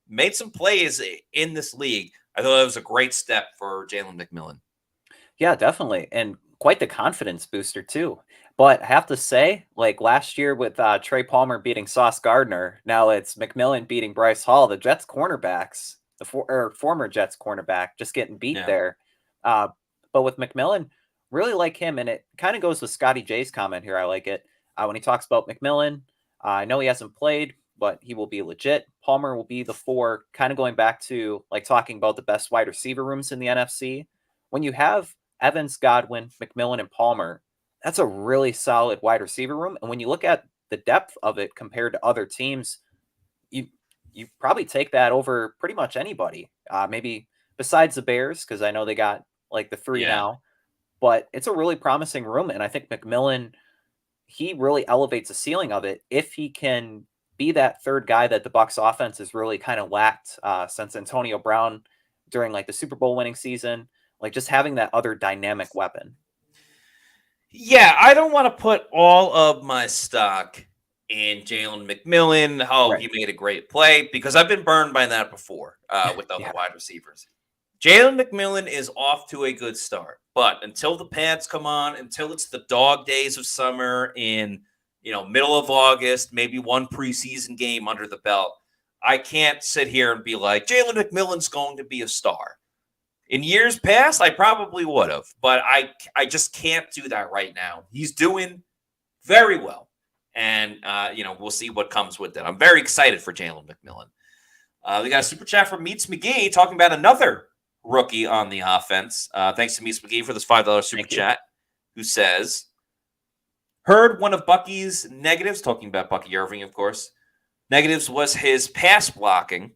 made some plays in this league. I thought that was a great step for Jalen McMillan. Yeah, definitely. And quite the confidence booster, too. But I have to say, like last year with Trey Palmer beating Sauce Gardner, now it's McMillan beating Bryce Hall, the Jets cornerbacks, former Jets cornerback, just getting beat there. But with McMillan, really like him. And it kind of goes with Scotty J's comment here. I like it. When he talks about McMillan, I know he hasn't played, but he will be legit. Palmer will be the 4, kind of going back to like talking about the best wide receiver rooms in the NFC. When you have Evans, Godwin, McMillan, and Palmer, that's a really solid wide receiver room. And when you look at the depth of it compared to other teams, you probably take that over pretty much anybody. Maybe besides the Bears, because I know they got like the 3 now. But it's a really promising room. And I think McMillan, he really elevates the ceiling of it if he can be that third guy that the Bucs offense has really kind of lacked since Antonio Brown during like the Super Bowl winning season, like just having that other dynamic weapon. Yeah, I don't want to put all of my stock in Jalen McMillan. He made a great play, because I've been burned by that before with other wide receivers. Jalen McMillan is off to a good start, but until the pads come on, until it's the dog days of summer in middle of August, maybe one preseason game under the belt, I can't sit here and be like, Jalen McMillan's going to be a star. In years past, I probably would have, but I just can't do that right now. He's doing very well, and we'll see what comes with it. I'm very excited for Jalen McMillan. We got a super chat from Meets McGee talking about another rookie on the offense. Thanks to Meets McGee for this $5 super chat, who says, heard one of Bucky's negatives, talking about Bucky Irving, of course. Negatives was his pass blocking.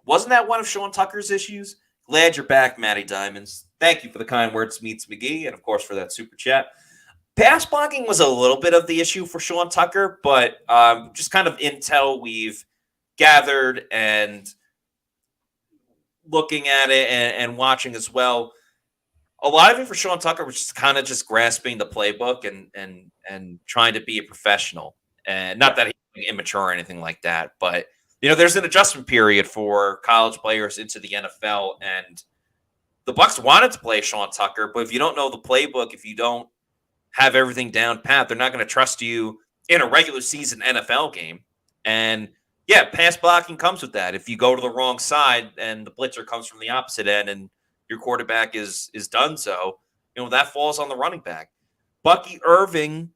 Wasn't that one of Sean Tucker's issues? Glad you're back, Matty Diamonds. Thank you for the kind words, Meets McGee, and of course for that super chat. Pass blocking was a little bit of the issue for Sean Tucker, but just kind of intel we've gathered and looking at it and watching as well. A lot of it for Sean Tucker was just kind of just grasping the playbook and trying to be a professional. And not that he's immature or anything like that, but there's an adjustment period for college players into the NFL, and the Bucs wanted to play Sean Tucker, but if you don't know the playbook, if you don't have everything down pat, they're not going to trust you in a regular season NFL game. And yeah, pass blocking comes with that. If you go to the wrong side and the blitzer comes from the opposite end and your quarterback is done so, that falls on the running back. Bucky Irving,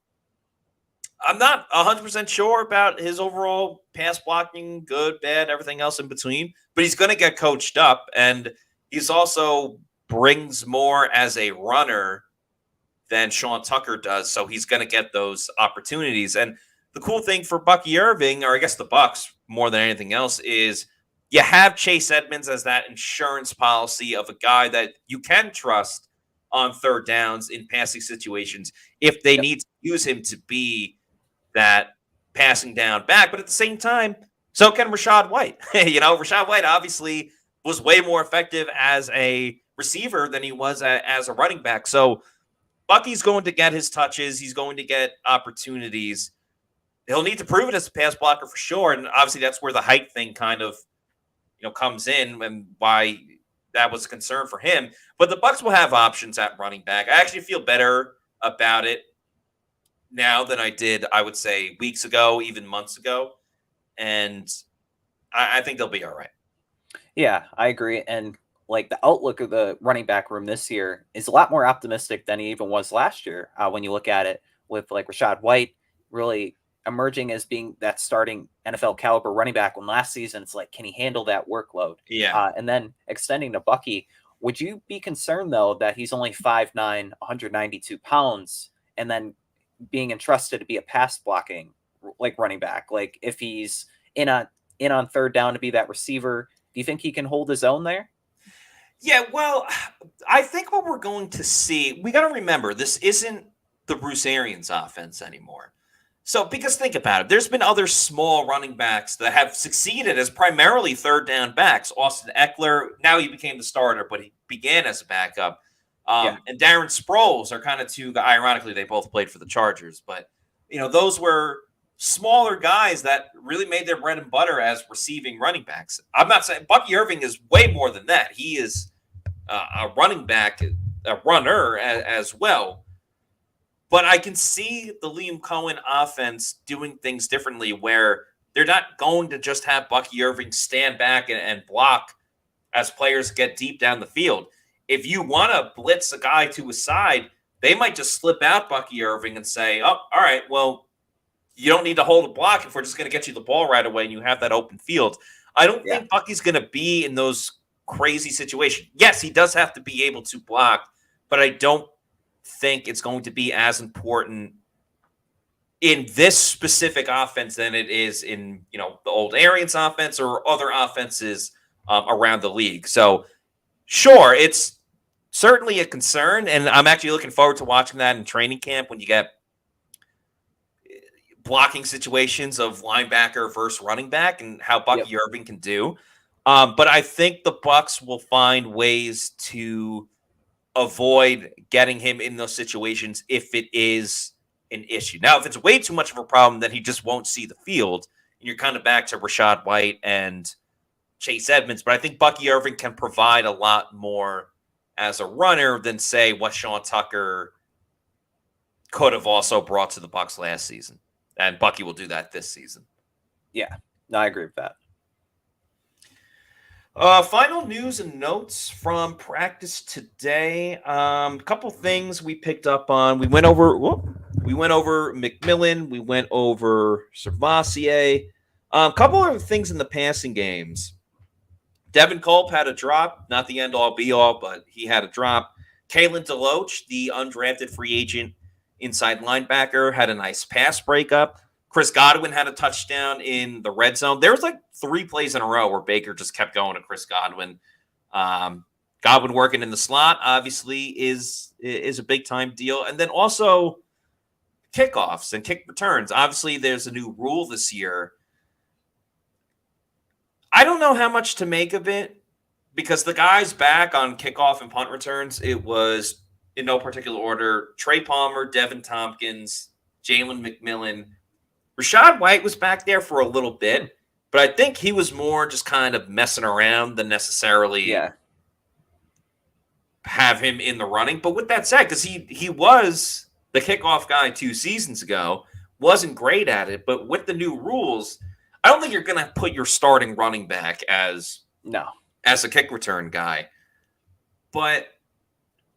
I'm not 100% sure about his overall pass blocking, good, bad, everything else in between, but he's going to get coached up, and he's also brings more as a runner than Sean Tucker does, so he's going to get those opportunities. And the cool thing for Bucky Irving, or I guess the Bucs more than anything else, is you have Chase Edmonds as that insurance policy of a guy that you can trust on third downs in passing situations if they need to use him to be that passing down back. But at the same time, so can Rachaad White. Rachaad White obviously was way more effective as a receiver than he was as a running back. So Bucky's going to get his touches. He's going to get opportunities. He'll need to prove it as a pass blocker for sure. And obviously that's where the height thing kind of, comes in, and why that was a concern for him. But the Bucs will have options at running back. I actually feel better about it now than I did, I would say, weeks ago, even months ago. And I think they'll be all right. Yeah, I agree. And like the outlook of the running back room this year is a lot more optimistic than he even was last year. When you look at it with like Rachaad White really emerging as being that starting NFL caliber running back, when last season it's like, can he handle that workload? Yeah. And then extending to Bucky, would you be concerned though that he's only 5'9", 192 pounds, and then being entrusted to be a pass blocking like running back? Like if he's in on third down to be that receiver, do you think he can hold his own there? Yeah, well, I think what we're going to see, we got to remember, this isn't the Bruce Arians offense anymore. So, because think about it, there's been other small running backs that have succeeded as primarily third down backs. Austin Eckler, now he became the starter, but he began as a backup. And Darren Sproles are kind of two, ironically, they both played for the Chargers. But, those were smaller guys that really made their bread and butter as receiving running backs. I'm not saying Bucky Irving is way more than that. He is a running back, a runner as well. But I can see the Liam Cohen offense doing things differently where they're not going to just have Bucky Irving stand back and block as players get deep down the field. If you want to blitz a guy to his side, they might just slip out Bucky Irving and say, oh, all right, well, you don't need to hold a block if we're just going to get you the ball right away and you have that open field. I don't think Bucky's going to be in those crazy situations. Yes, he does have to be able to block, but I don't think it's going to be as important in this specific offense than it is in, the old Arians offense or other offenses around the league. So, sure, it's certainly a concern, and I'm actually looking forward to watching that in training camp when you get blocking situations of linebacker versus running back and how Bucky Irving can do. But I think the Bucs will find ways to avoid getting him in those situations if it is an issue. Now, if it's way too much of a problem, then he just won't see the field, and you're kind of back to Rachaad White and Chase Edmonds. But I think Bucky Irving can provide a lot more as a runner than, say, what Sean Tucker could have also brought to the Bucs last season. And Bucky will do that this season. Yeah, no, I agree with that. Final news and notes from practice today. A couple things we picked up on. We went over McMillan. We went over Servassier. A couple of things in the passing games. Devin Culp had a drop, not the end-all be-all, but he had a drop. Kalen DeLoach, the undrafted free agent inside linebacker, had a nice pass breakup. Chris Godwin had a touchdown in the red zone. There was like 3 plays in a row where Baker just kept going to Chris Godwin. Godwin working in the slot obviously is a big-time deal. And then also kickoffs and kick returns. Obviously, there's a new rule this year. I don't know how much to make of it because the guys back on kickoff and punt returns, it was in no particular order: Trey Palmer, Devin Tompkins, Jalen McMillan. Rachaad White was back there for a little bit, but I think he was more just kind of messing around than necessarily have him in the running. But with that said, because he was the kickoff guy 2 seasons ago, wasn't great at it. But with the new rules, I don't think you're going to put your starting running back as a kick return guy. But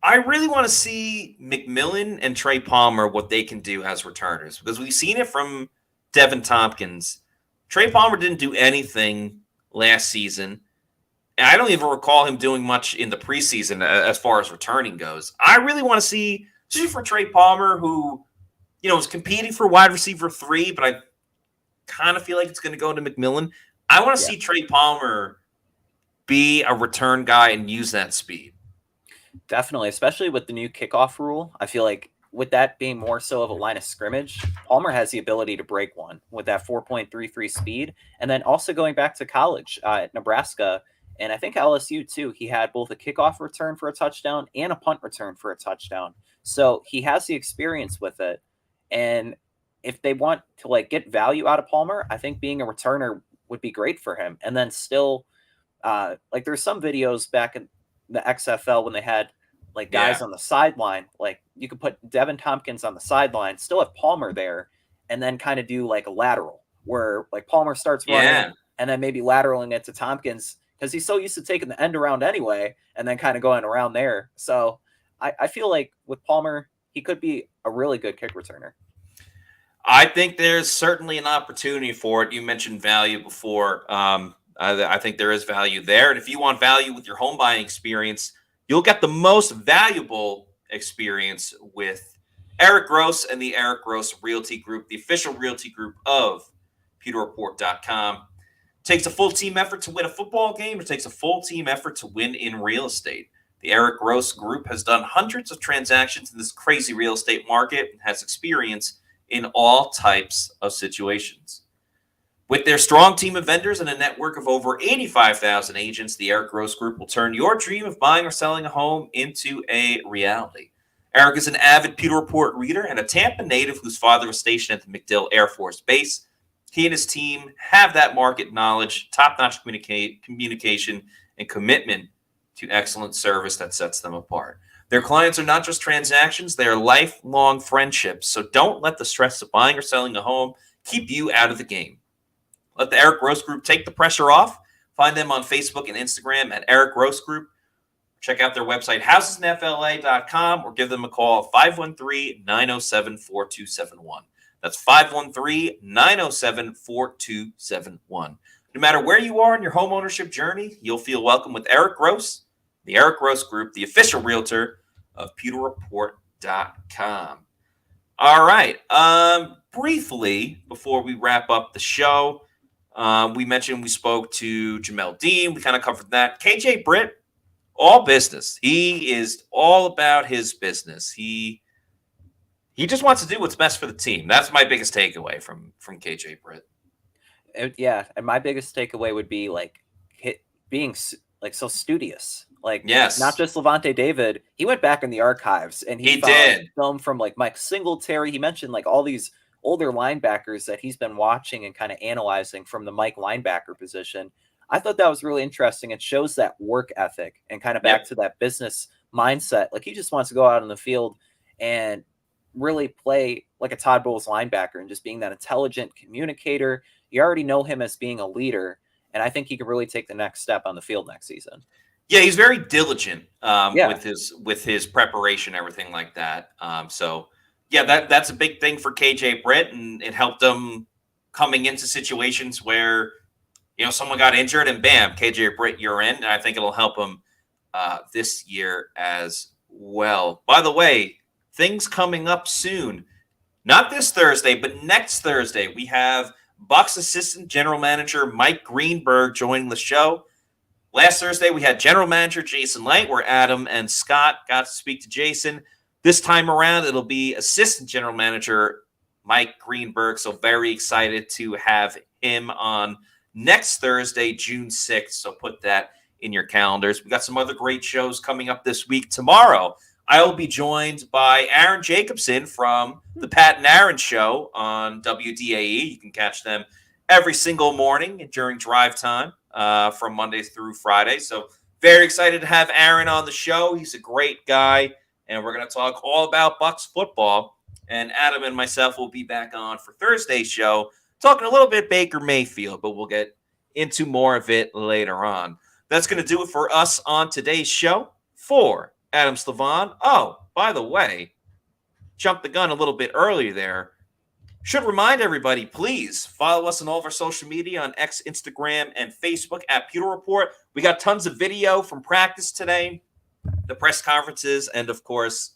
I really want to see McMillan and Trey Palmer, what they can do as returners, because we've seen it from Devin Tompkins. Trey Palmer didn't do anything last season, and I don't even recall him doing much in the preseason as far as returning goes. I really want to see, especially for Trey Palmer, who, was competing for wide receiver 3, but I kind of feel like it's going to go to McMillan. I want to see Trey Palmer be a return guy and use that speed. Definitely, especially with the new kickoff rule. I feel like with that being more so of a line of scrimmage, Palmer has the ability to break one with that 4.33 speed. And then also going back to college at Nebraska, and I think LSU too, he had both a kickoff return for a touchdown and a punt return for a touchdown. So he has the experience with it. And if they want to get value out of Palmer, I think being a returner would be great for him. And then still, there's some videos back in the XFL when they had guys on the sideline, you could put Devin Tompkins on the sideline, still have Palmer there, and then kind of do a lateral where Palmer starts running and then maybe lateraling it to Tompkins, because he's so used to taking the end around anyway and then kind of going around there. So I feel like with Palmer, he could be a really good kick returner. I think there's certainly an opportunity for it. You mentioned value before. I think there is value there. And if you want value with your home buying experience, you'll get the most valuable experience with Eric Gross and the Eric Gross Realty Group, the official realty group of PewterReport.com. Takes a full team effort to win a football game. It takes a full team effort to win in real estate. The Eric Gross Group has done hundreds of transactions in this crazy real estate market and has experience in all types of situations. With their strong team of vendors and a network of over 85,000 agents, the Eric Gross Group will turn your dream of buying or selling a home into a reality. Eric is an avid Pewter Report reader and a Tampa native whose father was stationed at the MacDill Air Force Base. He and his team have that market knowledge, top-notch communication, and commitment to excellent service that sets them apart. Their clients are not just transactions, they are lifelong friendships. So don't let the stress of buying or selling a home keep you out of the game. Let the Eric Gross Group take the pressure off. Find them on Facebook and Instagram at Eric Gross Group. Check out their website, housesinfla.com, or give them a call, 513-907-4271. That's 513-907-4271. No matter where you are in your home ownership journey, you'll feel welcome with Eric Gross, the Eric Gross Group, the official realtor of PewterReport.com. All right. Briefly, before we wrap up the show, we mentioned we spoke to Jamal Dean. We kind of covered that. KJ Britt, all business. He is all about his business. He just wants to do what's best for the team. That's my biggest takeaway from KJ Britt. Yeah, and my biggest takeaway would be being like so studious. Like, yes, not just Levante David. He went back in the archives and he found film from like Mike Singletary. He mentioned like all these older linebackers that he's been watching and kind of analyzing from the Mike linebacker position. I thought that was really interesting. It shows that work ethic and kind of back to that business mindset. Like, he just wants to go out on the field and really play like a Todd Bowles linebacker and just being that intelligent communicator. You already know him as being a leader, and I think he could really take the next step on the field next season. Yeah, he's very diligent with his preparation, everything like that. That's a big thing for KJ Britt, and it helped him coming into situations where someone got injured, and bam, KJ Britt, you're in. And I think it'll help him this year as well. By the way, things coming up soon. Not this Thursday, but next Thursday, we have Bucs Assistant General Manager Mike Greenberg joining the show. Last Thursday, we had General Manager Jason Light, where Adam and Scott got to speak to Jason. This time around, it'll be Assistant General Manager Mike Greenberg. So very excited to have him on next Thursday, June 6th. So put that in your calendars. We got some other great shows coming up this week. Tomorrow, I will be joined by Aaron Jacobson from the Pat and Aaron Show on WDAE. You can catch them every single morning during drive time from Monday through Friday. So very excited to have Aaron on the show. He's a great guy, and we're going to talk all about Bucs football. And Adam and myself will be back on for Thursday's show, talking a little bit Baker Mayfield, but we'll get into more of it later on. That's going to do it for us on today's show. For Adam Slavon. Oh, by the way, jumped the gun a little bit earlier there. Should remind everybody, please follow us on all of our social media on X, Instagram, and Facebook at Pewter Report. We got tons of video from practice today, the press conferences, and of course,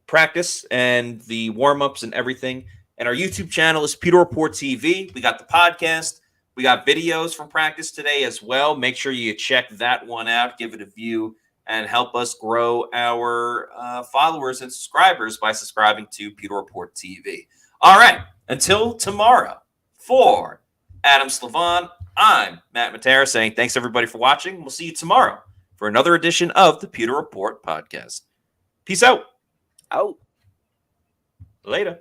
practice and the warm-ups and everything. And our YouTube channel is Pewter Report TV. We got the podcast. We got videos from practice today as well. Make sure you check that one out, give it a view, and help us grow our followers and subscribers by subscribing to Pewter Report TV. All right, until tomorrow, for Adam Slavon, I'm Matt Matera saying thanks, everybody, for watching. We'll see you tomorrow for another edition of the Pewter Report podcast. Peace out. Out. Later.